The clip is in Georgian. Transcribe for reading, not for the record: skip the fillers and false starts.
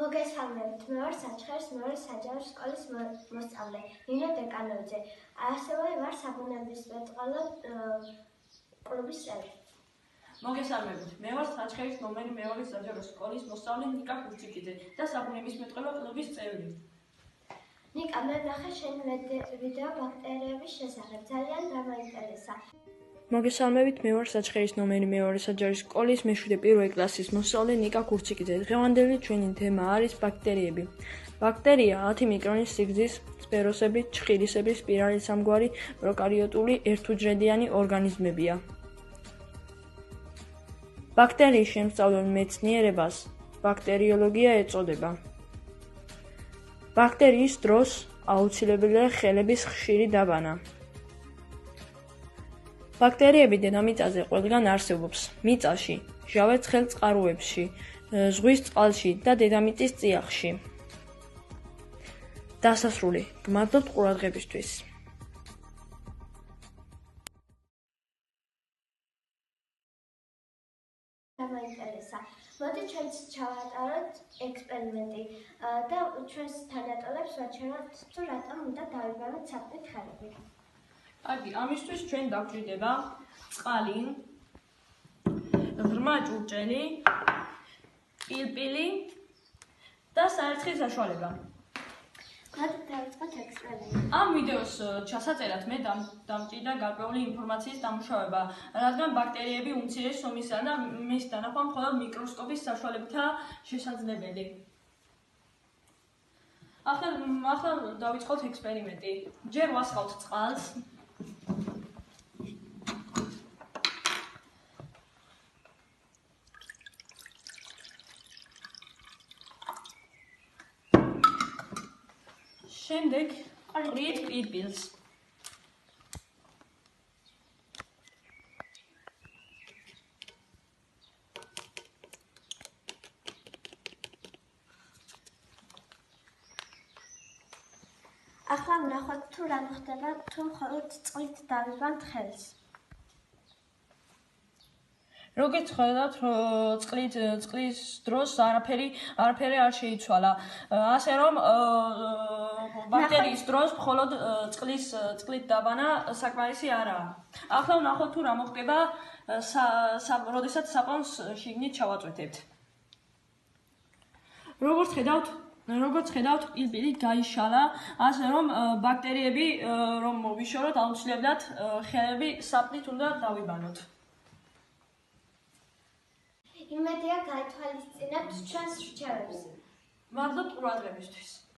მოგესალმებით, მე ვარ საჩხერის მეორე საჯარო სკოლის მოსწავლე ნინო დეკანოიძე. ასევე ვარ საბუნებისმეტყველო კლუბის წევრი. მოგესალმებით, მე ვარ საჩხერის ნომერი მეორე საჯარო სკოლის მოსწავლე ნიკა კურჩიკიძე და საბუნებისმეტყველო კლუბის წევრი. ნიკა, მე ვნახე შენი ვიდეო ბაქტერიების შესახებ, ძალიან დამაინტერესა. მოგესალმებით, მე ვარ საჩხერის ნომერი მეორე საჯარო სკოლის მე-7 პირველი კლასის მოსწავლე ნიკა კურჩიკიძე. დღევანდელი ჩვენი თემა არის ბაქტერიები. ბაქტერია 10 მიკრონის სიგრძის, სპიროსებრი, ჩხირისებრი, სპირალისამგვარი, პროკარიოტული, ერთუჯრედიანი ორგანიზმებია. ბაქტერიის შემსწავლელ მეცნიერებას ბაქტერიოლოგია ეწოდება. ბაქტერიის დროს აუცილებელია ხელების ხშირი დაბანა. ბაქტერიები დედამიწაზე ყველგან არსებობს: მიწაში, ჟავე ცხელ წყაროებში, ზღვის წყალში და დედამიწის წიაღში. დასასრული. გმადლობთ ყურადღებისთვის. დამაინტერესა. მოდი ჩვენც ჩავატაროთ ექსპერიმენტი და ჩვენს თანატოლებს ვაჩვენოთ თუ რატომ უნდა დავიბანოთ საფრთხით ხელები. კარგი, ამისთვის ჩვენ დაგვჭირდება წყალი, ღრმა ჭურჭელი, პილპილი და საერთხი საშუალება. მოდით დავიწყოთ ექსპერიმენტი. ამ ვიდეოს ჩასაწერად მე დამჭირდა გარკვეული ინფორმაციის დამუშავება, რადგან ბაქტერიები უმცირეს ზომისაა და მის დანახვა მხოლოდ მიკროსკოპის საშუალებითაა შესაძლებელი. ახლა დავიწყოთ ექსპერიმენტი. ჯერ ვასხავთ წყალს. შემდეგ ყრით პილპილს. ახლა ვნახოთ თუ რა ხდება თუ მხოლოდ წყლით დავიბანთ ხელს. როგორც ხედავთ, წყლის დროს არაფერი არ შეიცვალა. ასე რომ ბაქტერიის დროს მხოლოდ წყლით დაბანა საკმარისი არაა. ახლა ვნახოთ თუ რა მოხდება, როდესაც საპონს შიგნით ჩავაწვეთებთ. როგორც ხედავთ, პილპილი გაიშალა, ასე რომ ბაქტერიები რომ მოვიშოროთ, აუცილებლად ხელები საპნით უნდა დავიბანოთ. იმედია გაითვალისწინებთ ჩვენს რჩევებს. მადლობთ ყურადღებისთვის.